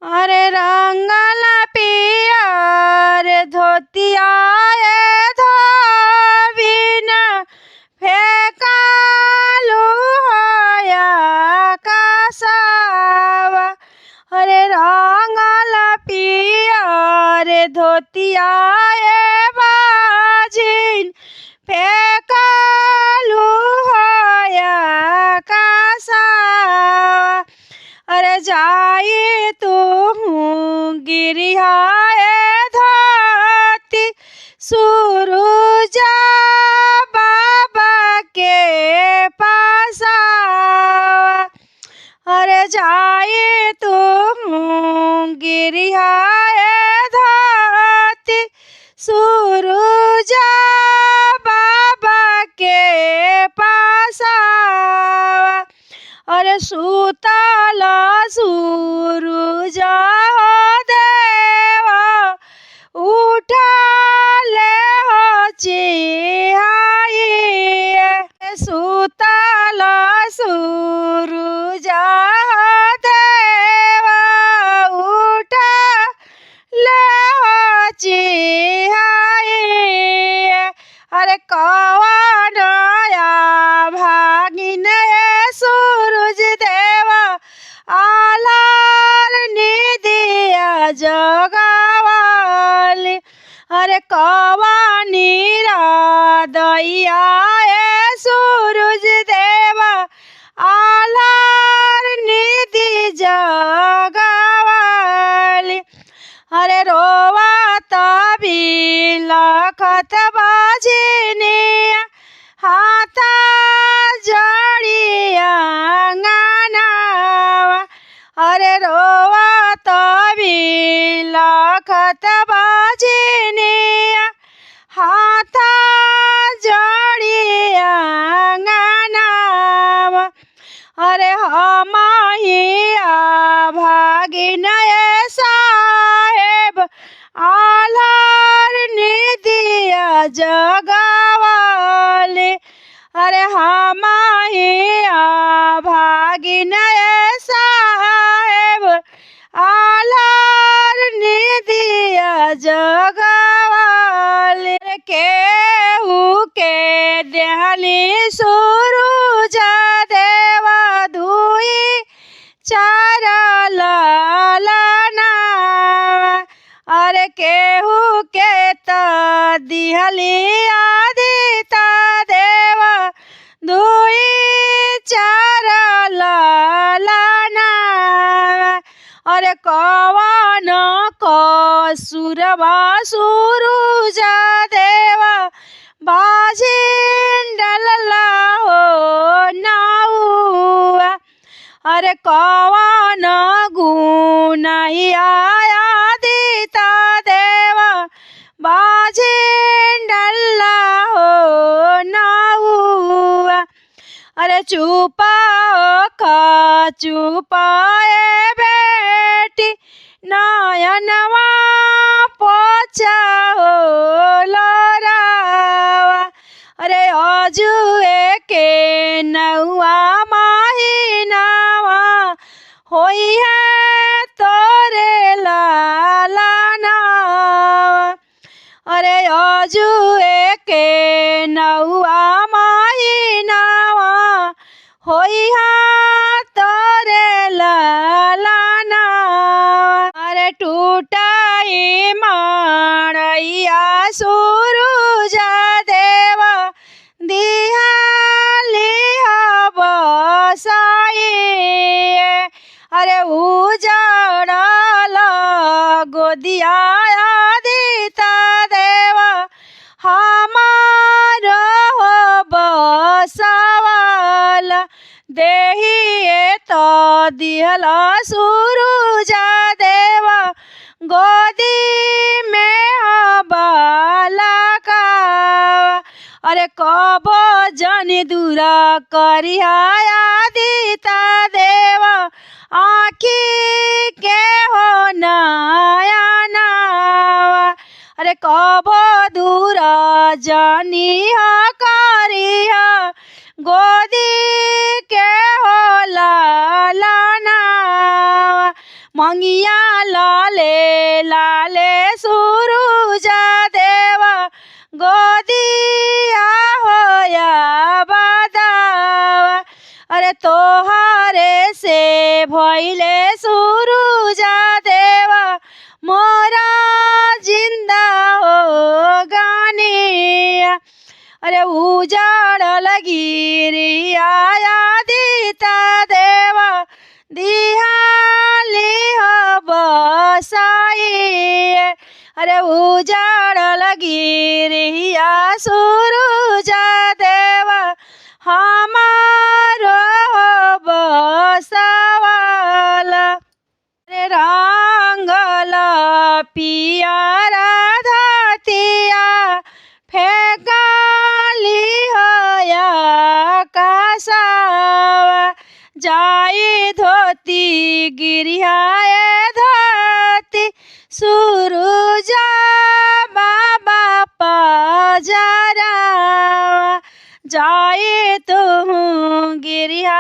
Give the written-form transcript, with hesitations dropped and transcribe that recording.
अरे रंगल पियर धोतिया धोबिन फेंकालू होया कासावा। अरे रंगल पियर धोतिया बाजिन फेंकालू होया कासावा। अरे जाई तू गिरिया धरती सूरुजा बाबा के पासावा। अरे जाई तू गिरिया धरती सूरुजा बाबा के पासावा। अरे सुतल सूरुजा देवा उठले हो चिहाई। सुतल सूरुजा देवा उठले हो चिहाई। अरे कवन भागिन सूरज देवा आलार निदिया जगावाली। अरे कवानी दैया सूरज देवा आलार निधि जगावाली। अरे रोवा तभी लखत बाजिनिया हाथा जड़िया गानावा। अरे रोवा तभी लखत बाजिनिया हाथा जड़िया गानावा। अरे हमाहिया भागिन साहेब आलार निदिया जगावाले। अरे हमाहिया भागिन साहेब आलार निदिया जगावाले। केहू के देहली सूरुजा देवा धुई चार लालनावा। अरे केहू के त दिहली आदिता देवा धुई चार लालनावा। अरे कवन कसुरवा सूरुजा देवा बाजिन डलला हो नाउआ। अरे कवन गुनाहिया आदिता देवा बाजिन डलला हो नाउआ। अरे चुपा चुपाए बेटी नयनवा पोछा हो लरावा। अरे अजुए के नौआ महीनावा होई है तोरे लालनावा। अरे अजुए के नौआ महीनावा होई है तोरे लालनावा। अरे टूटाई माड़ैया सूरुजा देवा दिहालिया बसाई। अरे उजड़ल गोदिया आदिता देवा हमार हो बसवाला। देहिए तो दिहला सूरुजा देवा गोदी में बालकावा। अरे कबो जनी दूरा करिया आदिता देवा आँखी के हो नयनावा। अरे कबो दूरा जनी करिया गोदी के हो लालनावा। मंगिया गोदिया लाले लाले सुरुजा देवा गोदिया होया बादावा अरे तोहारे से भइले सुरुजा देवा मोरा जिंदा हो गानिया अरे उजाड़ल गिरिया आदिता देवा दिहाली हो बसाई अरे उजाड़ल गिरिया सुरुजा देवा हमारो बसवाला रे रंगल पियारा धतिया फेकाली होया कासावा जाई धोती गिरियाए धोती सुरुजा बाबा पजरावा जाई तू गिरिया